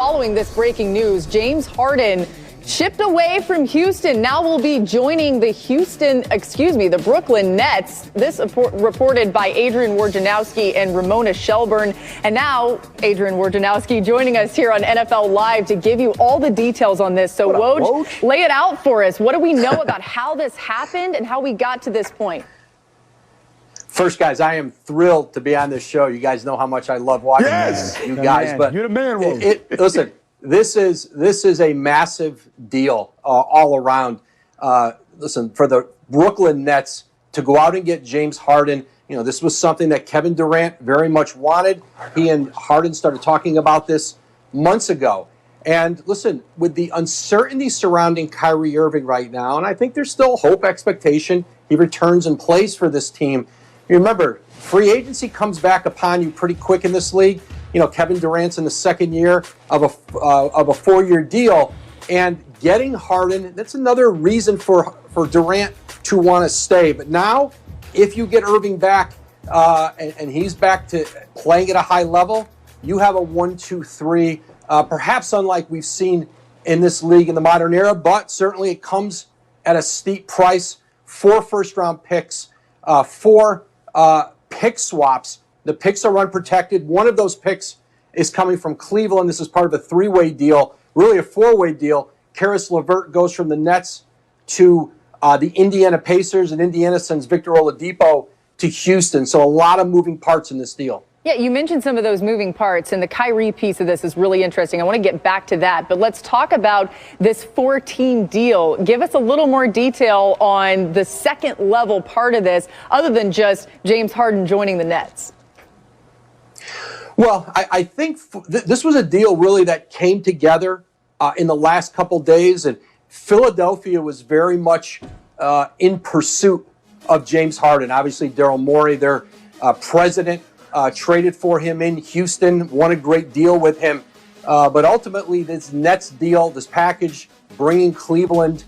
Following this breaking news, James Harden shipped away from Houston. Now will be joining the Brooklyn Nets. This reported by Adrian Wojnarowski and Ramona Shelburne. And now Adrian Wojnarowski joining us here on NFL Live to give you all the details on this. So Woj, lay it out for us. What do we know about how this happened and how we got to this point? First, guys, I am thrilled to be on this show. You guys know how much I love watching you guys. Man. But you're the man, listen, this is a massive deal all around. Listen, for the Brooklyn Nets to go out and get James Harden, this was something that Kevin Durant very much wanted. He and Harden started talking about this months ago. And listen, with the uncertainty surrounding Kyrie Irving right now, and I think there's still hope, expectation, he returns and plays for this team. Remember, free agency comes back upon you pretty quick in this league. Kevin Durant's in the second year of a 4-year deal, and getting Harden, that's another reason for Durant to want to stay. But now, if you get Irving back and he's back to playing at a high level, you have a 1-2-3, perhaps unlike we've seen in this league in the modern era, but certainly it comes at a steep price. 4 first-round picks, 4 pick swaps. The picks are unprotected. One of those picks is coming from Cleveland. This is part of a 3-way deal, really a 4-way deal. Caris LaVert goes from the Nets to the Indiana Pacers, and Indiana sends Victor Oladipo to Houston. So a lot of moving parts in this deal. Yeah, you mentioned some of those moving parts, and the Kyrie piece of this is really interesting. I want to get back to that, but let's talk about this 4-team deal. Give us a little more detail on the second level part of this, other than just James Harden joining the Nets. Well, I think this was a deal really that came together in the last couple days, and Philadelphia was very much in pursuit of James Harden. Obviously, Daryl Morey, their president, traded for him in Houston, won a great deal with him. But ultimately, this Nets deal, this package, bringing Cleveland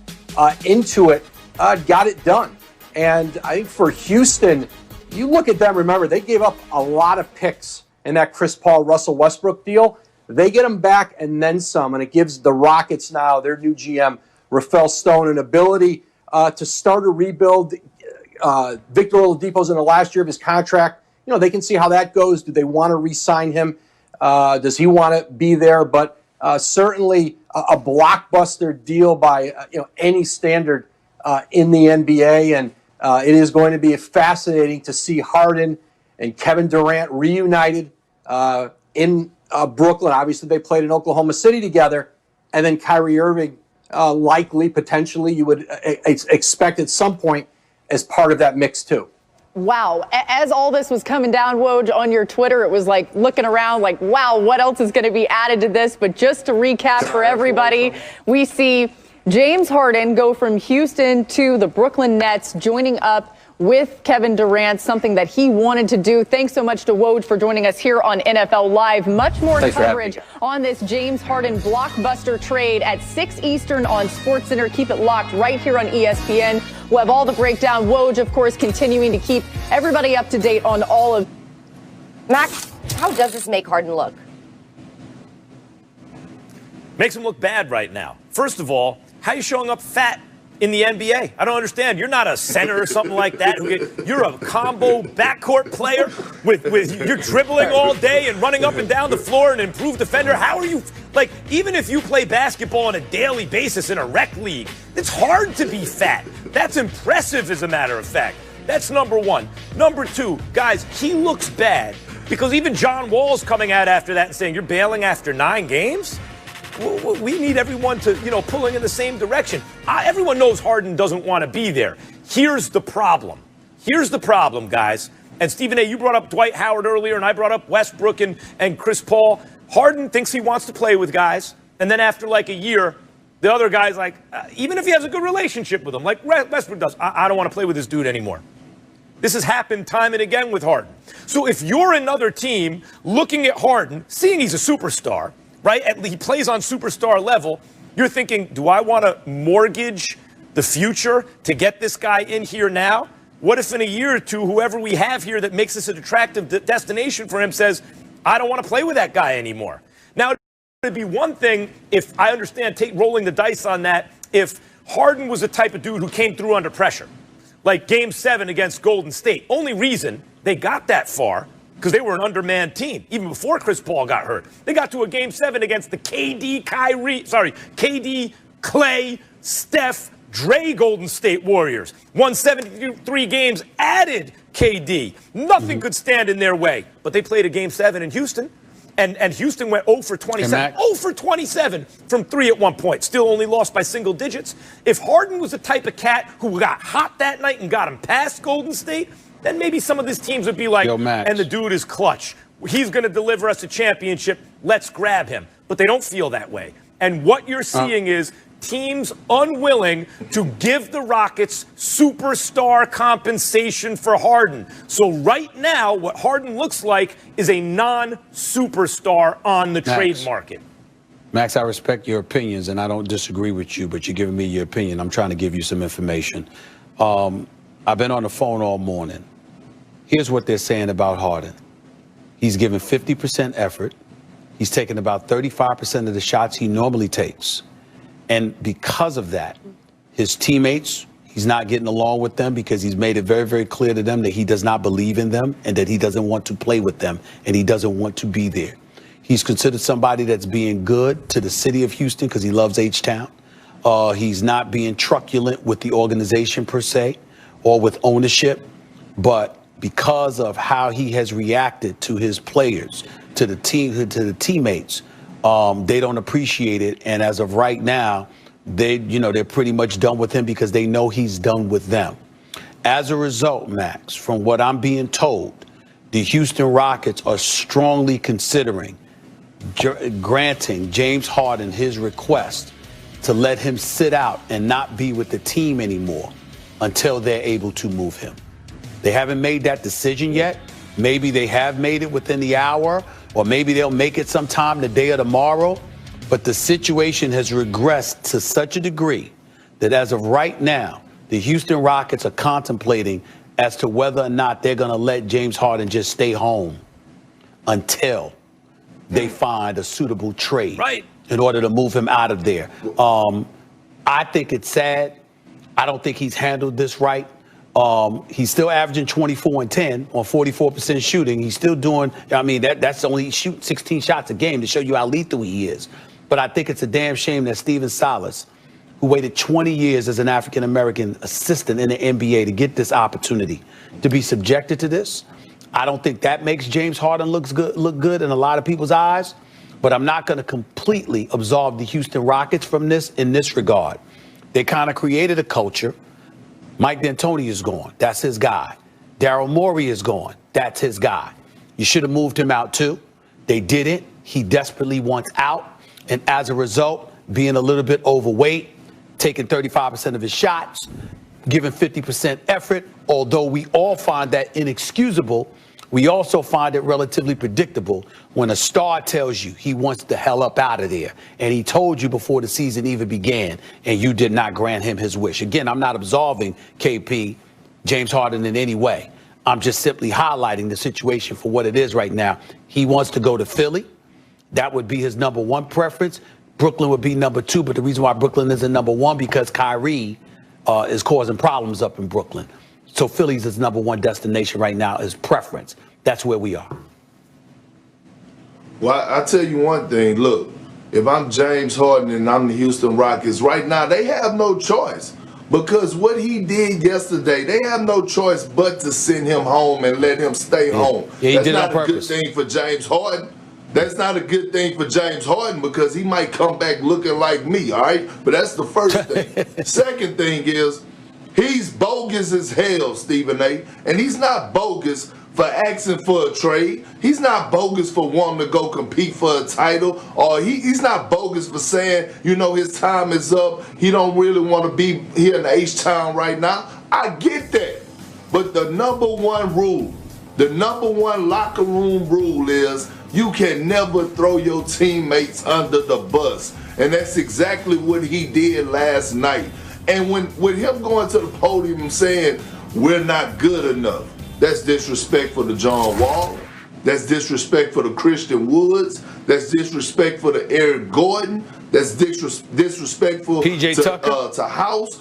into it, got it done. And I think for Houston, you look at them, remember, they gave up a lot of picks in that Chris Paul, Russell Westbrook deal. They get them back and then some, and it gives the Rockets now, their new GM, Rafael Stone, an ability to start a rebuild. Victor Oladipo's in the last year of his contract. They can see how that goes. Do they want to re-sign him? Does he want to be there? But certainly a blockbuster deal by any standard in the NBA. And it is going to be fascinating to see Harden and Kevin Durant reunited in Brooklyn. Obviously, they played in Oklahoma City together. And then Kyrie Irving, likely, potentially, you would expect at some point as part of that mix too. Wow. As all this was coming down, Woj, on your Twitter, it was like looking around like, wow, what else is going to be added to this? But just to recap for everybody, we see James Harden go from Houston to the Brooklyn Nets, joining up with Kevin Durant, something that he wanted to do. Thanks so much to Woj for joining us here on NFL Live. Much more coverage on this James Harden blockbuster trade at 6 Eastern on SportsCenter. Keep it locked right here on ESPN. We'll have all the breakdown. Woj, of course, continuing to keep everybody up to date on all of. Max, how does this make Harden look? Makes him look bad right now. First of all, how are you showing up fat in the NBA? I don't understand. You're not a center or something like that. You're a combo backcourt player with you're dribbling all day and running up and down the floor, and improved defender. How are you, even if you play basketball on a daily basis in a rec league, it's hard to be fat. That's impressive, as a matter of fact. That's number one. Number two, guys, he looks bad because even John Wall's coming out after that and saying, you're bailing after 9 games? We need everyone to, pulling in the same direction. Everyone knows Harden doesn't want to be there. Here's the problem. Here's the problem, guys. And Stephen A., you brought up Dwight Howard earlier, and I brought up Westbrook and Chris Paul. Harden thinks he wants to play with guys, and then after a year, the other guy's even if he has a good relationship with them, like Westbrook does, I don't want to play with this dude anymore. This has happened time and again with Harden. So if you're another team looking at Harden, seeing he's a superstar, right? He plays on superstar level. You're thinking, do I want to mortgage the future to get this guy in here now? What if in a year or two, whoever we have here that makes this an attractive destination for him says, I don't want to play with that guy anymore? Now, It'd be one thing if I understand rolling the dice on that if Harden was the type of dude who came through under pressure, like Game 7 against Golden State. Only reason they got that far because they were an undermanned team even before Chris Paul got hurt. They got to a Game 7 against the KD, Clay, Steph, Dre Golden State Warriors. Won 73 games, added KD. Nothing could stand in their way. But they played a Game 7 in Houston. And Houston went 0 for 27. 0 for 27 from 3 at one point. Still only lost by single digits. If Harden was the type of cat who got hot that night and got him past Golden State, then maybe some of these teams would be like, and the dude is clutch. He's going to deliver us a championship. Let's grab him. But they don't feel that way. And what you're seeing is teams unwilling to give the Rockets superstar compensation for Harden. So right now, what Harden looks like is a non-superstar on the trade market. Max, I respect your opinions, and I don't disagree with you, but you're giving me your opinion. I'm trying to give you some information. I've been on the phone all morning. Here's what they're saying about Harden. He's given 50% effort. He's taken about 35% of the shots he normally takes. And because of that, his teammates, he's not getting along with them because he's made it very, very clear to them that he does not believe in them and that he doesn't want to play with them and he doesn't want to be there. He's considered somebody that's being good to the city of Houston because he loves H-Town. He's not being truculent with the organization per se or with ownership, but because of how he has reacted to his players, to the team, to the teammates, they don't appreciate it. And as of right now, they're pretty much done with him because they know he's done with them. As a result, Max, from what I'm being told, the Houston Rockets are strongly considering granting James Harden his request to let him sit out and not be with the team anymore until they're able to move him. They haven't made that decision yet. Maybe they have made it within the hour, or maybe they'll make it sometime today or tomorrow. But the situation has regressed to such a degree that as of right now, the Houston Rockets are contemplating as to whether or not they're going to let James Harden just stay home until they find a suitable trade in order to move him out of there. I think it's sad. I don't think he's handled this right. He's still averaging 24 and 10 on 44% shooting. He's still doing, that's only shooting 16 shots a game to show you how lethal he is. But I think it's a damn shame that Steven Silas, who waited 20 years as an African-American assistant in the NBA to get this opportunity, to be subjected to this. I don't think that makes James Harden look good in a lot of people's eyes. But I'm not going to completely absolve the Houston Rockets from this in this regard. They kind of created a culture. Mike D'Antoni is gone. That's his guy. Daryl Morey is gone. That's his guy. You should have moved him out, too. They didn't. He desperately wants out. And as a result, being a little bit overweight, taking 35% of his shots, giving 50% effort, although we all find that inexcusable, we also find it relatively predictable when a star tells you he wants the hell up out of there. And he told you before the season even began, and you did not grant him his wish. Again, I'm not absolving KP, James Harden, in any way. I'm just simply highlighting the situation for what it is right now. He wants to go to Philly. That would be his number one preference. Brooklyn would be number two. But the reason why Brooklyn isn't number one, because Kyrie is causing problems up in Brooklyn. So Philly's his number one destination right now, is preference. That's where we are. Well, I tell you one thing. Look, if I'm James Harden and I'm the Houston Rockets, right now they have no choice. Because what he did yesterday, they have no choice but to send him home and let him stay home. Yeah, That's not a good thing for James Harden. That's not a good thing for James Harden because he might come back looking like me, all right? But that's the first thing. Second thing is, he's bogus as hell, Stephen A. And he's not bogus for asking for a trade. He's not bogus for wanting to go compete for a title. Or he's not bogus for saying, his time is up. He don't really want to be here in H-Town right now. I get that. But the number one rule, the number one locker room rule is you can never throw your teammates under the bus. And that's exactly what he did last night. And with him going to the podium and saying, we're not good enough, that's disrespectful to John Wall. That's disrespectful to Christian Woods. That's disrespectful to Eric Gordon. That's disrespectful PJ Tucker, to House,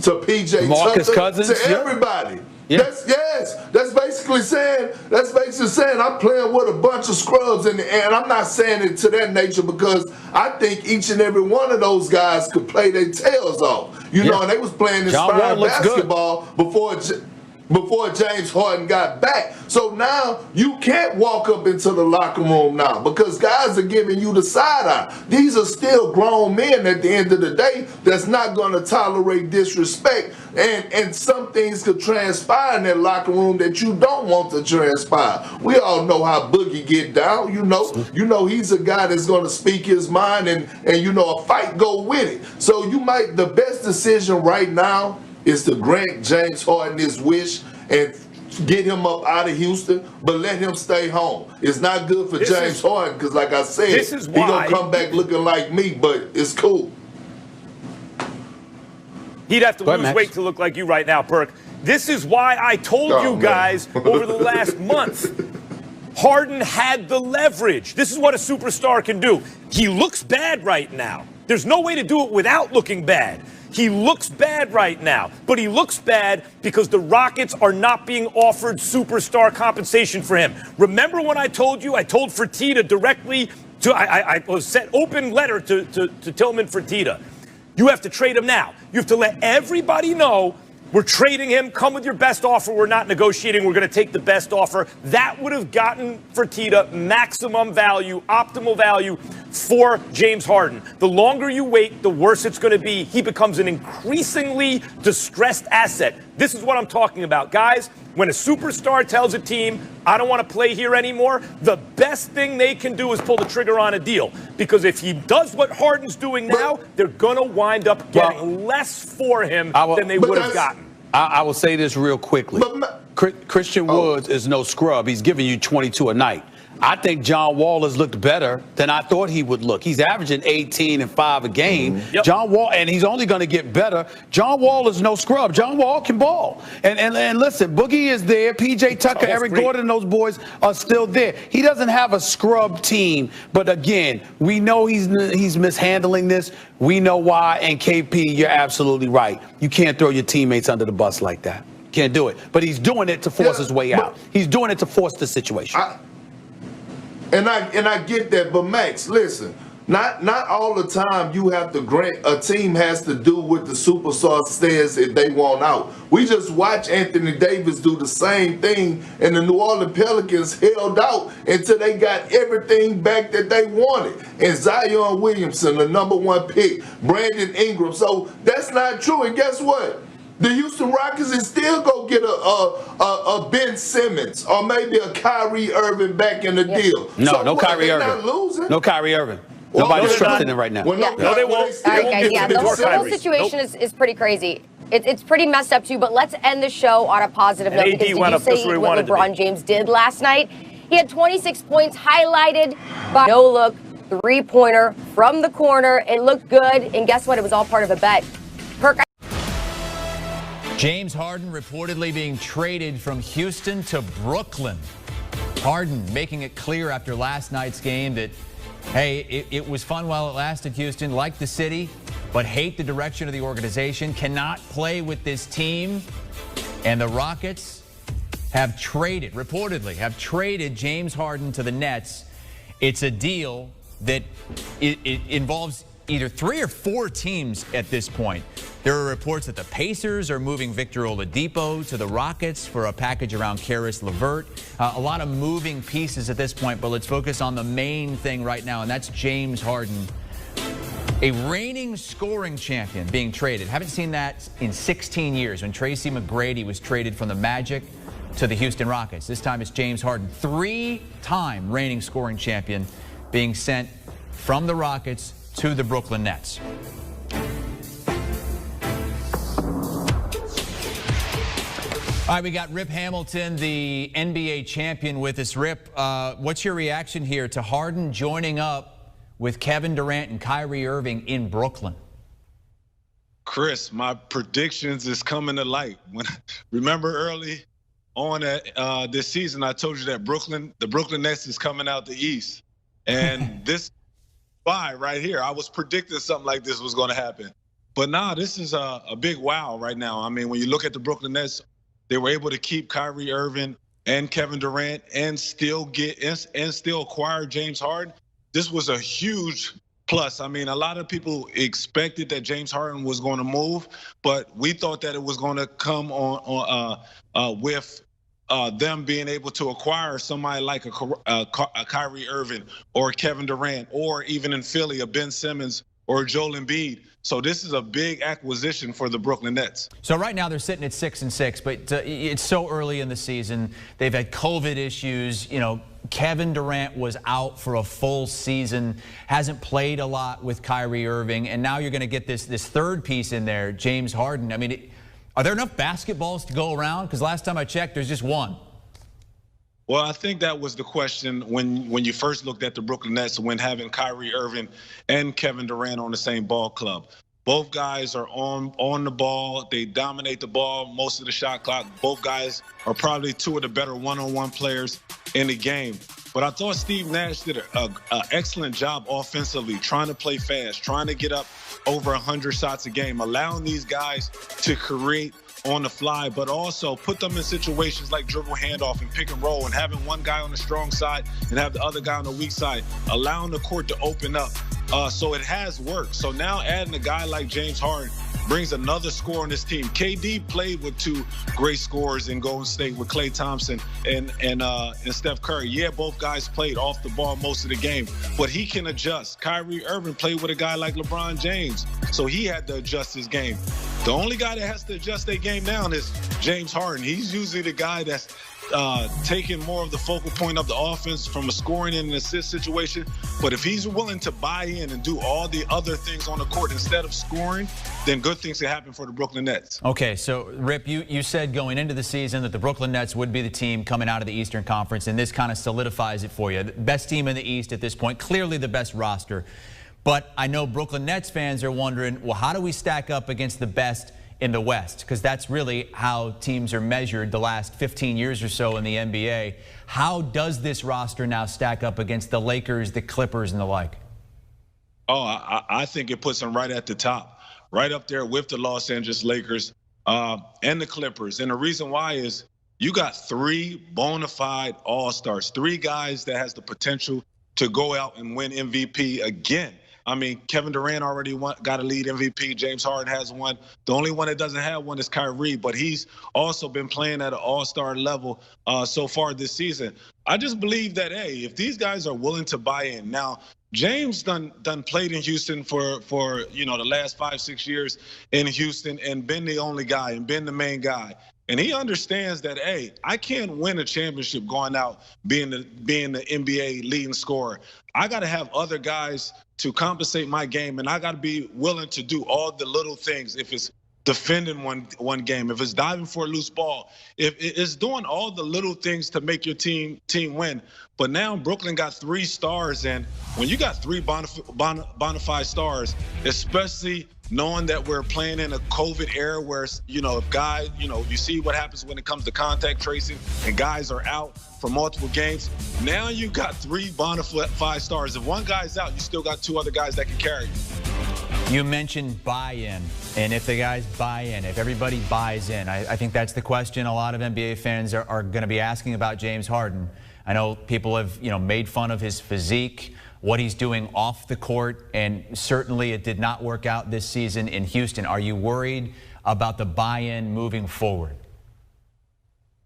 to PJ Marcus Tucker, Cousins, to everybody. Yeah. That's basically saying I'm playing with a bunch of scrubs, and I'm not saying it to that nature because I think each and every one of those guys could play their tails off. You know, and they was playing inspired basketball before James Harden got back. So now you can't walk up into the locker room now because guys are giving you the side eye. These are still grown men at the end of the day that's not going to tolerate disrespect. And some things could transpire in that locker room that you don't want to transpire. We all know how Boogie get down. You know he's a guy that's going to speak his mind and a fight go with it. So the best decision right now is to grant James Harden his wish and get him up out of Houston, but let him stay home. It's not good for James Harden because, like I said, he's going to come back looking like me, but it's cool. He'd have to lose weight to look like you right now, Perk. This is why I told you guys over the last month, Harden had the leverage. This is what a superstar can do. He looks bad right now. There's no way to do it without looking bad. He looks bad right now, but he looks bad because the Rockets are not being offered superstar compensation for him. Remember when I told Fertitta directly I sent open letter to Tillman Fertitta. You have to trade him now. You have to let everybody know we're trading him. Come with your best offer. We're not negotiating. We're going to take the best offer. That would have gotten Fertitta maximum value, optimal value for James Harden. The longer you wait, the worse it's going to be. He becomes an increasingly distressed asset. This is what I'm talking about. Guys, when a superstar tells a team, I don't want to play here anymore, the best thing they can do is pull the trigger on a deal. Because if he does what Harden's doing now, they're going to wind up getting less for him than they would have gotten. I will say this real quickly. Christian Woods is no scrub. He's giving you 22 a night. I think John Wall has looked better than I thought he would look. He's averaging 18 and 5 a game. Yep. John Wall, and he's only going to get better. John Wall is no scrub. John Wall can ball. And listen, Boogie is there. PJ Tucker, Eric Gordon, and those boys are still there. He doesn't have a scrub team. But again, we know he's mishandling this. We know why. And KP, you're absolutely right. You can't throw your teammates under the bus like that. Can't do it. But he's doing it to force his way out. He's doing it to force the situation. And I get that, but Max, listen, not all the time you have to grant a team has to do what the superstar says if they want out. We just watch Anthony Davis do the same thing, and the New Orleans Pelicans held out until they got everything back that they wanted. And Zion Williamson, the #1 pick, Brandon Ingram. So that's not true. And guess what? The Houston Rockets is still go get a Ben Simmons or maybe a Kyrie Irving back in the deal. No Kyrie Irving. No Kyrie Irving. Nobody's trusting him right now. No, they won't. All right, guys, yeah, the whole situation is pretty crazy. It's pretty messed up too, but let's end the show on a positive note. Because did you see what LeBron James did last night? He had 26 points highlighted by no-look three-pointer from the corner. It looked good, and guess what? It was all part of a bet. Perk. James Harden reportedly being traded from Houston to Brooklyn. Harden making it clear after last night's game that, hey, it was fun while it lasted, Houston, like the city, but hate the direction of the organization, cannot play with this team. And the Rockets reportedly have traded James Harden to the Nets. It's a deal that it involves either 3 or 4 teams at this point. There are reports that the Pacers are moving Victor Oladipo to the Rockets for a package around Caris, LaVert. A lot of moving pieces at this point, but let's focus on the main thing right now, and that's James Harden, a reigning scoring champion being traded. Haven't seen that in 16 years when Tracy McGrady was traded from the Magic to the Houston Rockets. This time it's James Harden, 3-time reigning scoring champion, being sent from the Rockets to the Brooklyn Nets. All right, we got Rip Hamilton, the NBA champion, with us. Rip, what's your reaction here to Harden joining up with Kevin Durant and Kyrie Irving in Brooklyn? Chris, my predictions is coming to light. Remember early on this season, I told you that the Brooklyn Nets is coming out the East. And this right here, I was predicting something like this was going to happen. But now this is a big wow right now. I mean, when you look at the Brooklyn Nets, they were able to keep Kyrie Irving and Kevin Durant and still acquire James Harden. This was a huge plus. I mean, a lot of people expected that James Harden was going to move, but we thought that it was going to come with them being able to acquire somebody like a Kyrie Irving or Kevin Durant, or even in Philly, a Ben Simmons or Joel Embiid. So this is a big acquisition for the Brooklyn Nets. So right now they're sitting at 6-6, but it's so early in the season. They've had COVID issues. You know, Kevin Durant was out for a full season, hasn't played a lot with Kyrie Irving, and now you're going to get this third piece in there, James Harden. I mean, are there enough basketballs to go around? Because last time I checked, there's just one. Well, I think that was the question when you first looked at the Brooklyn Nets, when having Kyrie Irving and Kevin Durant on the same ball club. Both guys are on the ball. They dominate the ball most of the shot clock. Both guys are probably two of the better one-on-one players in the game. But I thought Steve Nash did an excellent job offensively, trying to play fast, trying to get up over 100 shots a game, allowing these guys to create on the fly, but also put them in situations like dribble handoff and pick and roll, and having one guy on the strong side and have the other guy on the weak side, allowing the court to open up. So it has worked. So now adding a guy like James Harden brings another scorer on this team. KD played with two great scorers in Golden State with Klay Thompson and Steph Curry. Yeah, both guys played off the ball most of the game, but he can adjust. Kyrie Irving played with a guy like LeBron James, so he had to adjust his game. The only guy that has to adjust their game now is James Harden. He's usually the guy that's taking more of the focal point of the offense from a scoring and an assist situation. But if he's willing to buy in and do all the other things on the court instead of scoring, then good things can happen for the Brooklyn Nets. Okay, so Rip, you said going into the season that the Brooklyn Nets would be the team coming out of the Eastern Conference, and this kind of solidifies it for you. The best team in the East at this point, clearly the best roster. But I know Brooklyn Nets fans are wondering, well, how do we stack up against the best in the West? Because that's really how teams are measured the last 15 years or so in the NBA. How does this roster now stack up against the Lakers, the Clippers, and the like? Oh, I think it puts them right at the top, right up there with the Los Angeles Lakers and the Clippers. And the reason why is you got three bona fide all-stars, three guys that has the potential to go out and win MVP again. I mean, Kevin Durant already got a lead MVP. James Harden has one. The only one that doesn't have one is Kyrie, but he's also been playing at an all-star level so far this season. I just believe that, hey, if these guys are willing to buy in. Now, James done played in Houston for the last 5-6 years in Houston and been the only guy and been the main guy. And he understands that, hey, I can't win a championship going out being the NBA leading scorer. I got to have other guys to compensate my game, and I got to be willing to do all the little things. If it's defending one game, if it's diving for a loose ball, if it's doing all the little things to make your team win. But now Brooklyn got three stars, and when you got three bona fide stars, especially knowing that we're playing in a COVID era where, if guys, you see what happens when it comes to contact tracing and guys are out for multiple games. Now you got three bona fide stars. If one guy's out, you still got two other guys that can carry you. You mentioned buy-in, and if the guys buy in, if everybody buys in, I think that's the question a lot of NBA fans are going to be asking about James Harden. I know people have, made fun of his physique, what he's doing off the court, and certainly it did not work out this season in Houston. Are you worried about the buy-in moving forward?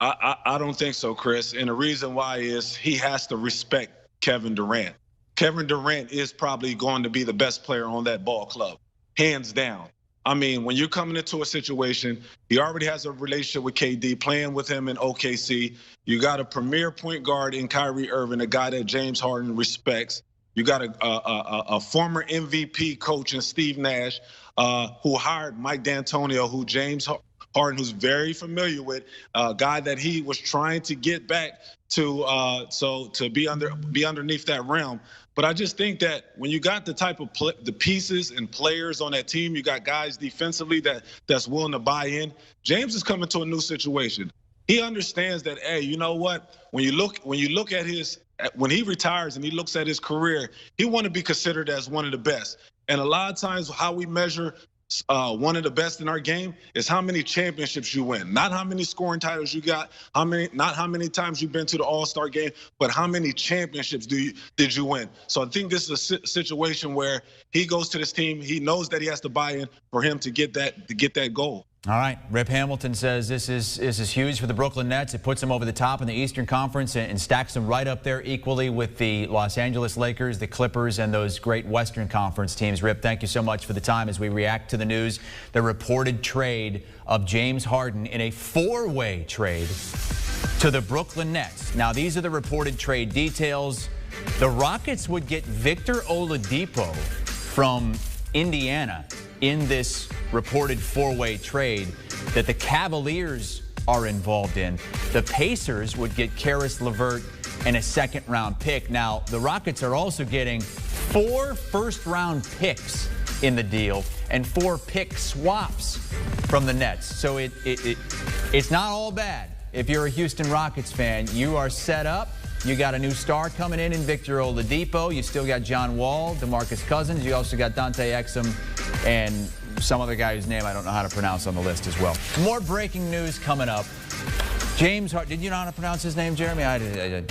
I don't think so, Chris. And the reason why is he has to respect Kevin Durant. Kevin Durant is probably going to be the best player on that ball club, hands down. I mean, when you're coming into a situation, he already has a relationship with KD, playing with him in OKC. You got a premier point guard in Kyrie Irving, a guy that James Harden respects. You got a former MVP coach in Steve Nash, who hired Mike D'Antonio, who James Harden, who's very familiar with, a guy that he was trying to get back to, to be underneath that realm. But I just think that when you got the type of the pieces and players on that team, you got guys defensively that's willing to buy in. James is coming to a new situation. He understands that, hey, you know what? When you look at when he retires and he looks at his career, he want to be considered as one of the best. And a lot of times how we measure one of the best in our game is how many championships you win, not how many scoring titles you got, not how many times you've been to the All-Star game, but how many championships did you win. So I think this is a situation where he goes to this team, he knows that he has to buy in for him to get that goal. All right, Rip Hamilton says this is huge for the Brooklyn Nets. It puts them over the top in the Eastern Conference and stacks them right up there equally with the Los Angeles Lakers, the Clippers, and those great Western Conference teams. Rip, thank you so much for the time as we react to the news, the reported trade of James Harden in a four-way trade to the Brooklyn Nets. Now, these are the reported trade details. The Rockets would get Victor Oladipo from Indiana in this reported four-way trade that the Cavaliers are involved in. The Pacers would get Caris, LaVert, and a second-round pick. Now, the Rockets are also getting 4 first-round picks in the deal and 4 pick swaps from the Nets. So it's not all bad. If you're a Houston Rockets fan, you are set up. You got a new star coming in Victor Oladipo. You still got John Wall, DeMarcus Cousins. You also got Dante Exum and some other guy whose name I don't know how to pronounce on the list as well. More breaking news coming up. James Harden. Did you know how to pronounce his name, Jeremy? I did.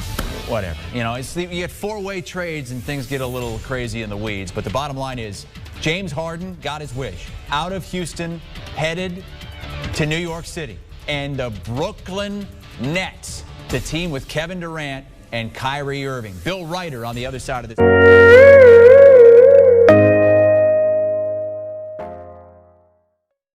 Whatever. You know, you get four-way trades and things get a little crazy in the weeds. But the bottom line is James Harden got his wish. Out of Houston, headed to New York City. And the Brooklyn Nets, the team with Kevin Durant and Kyrie Irving. Bill Ryder on the other side of this.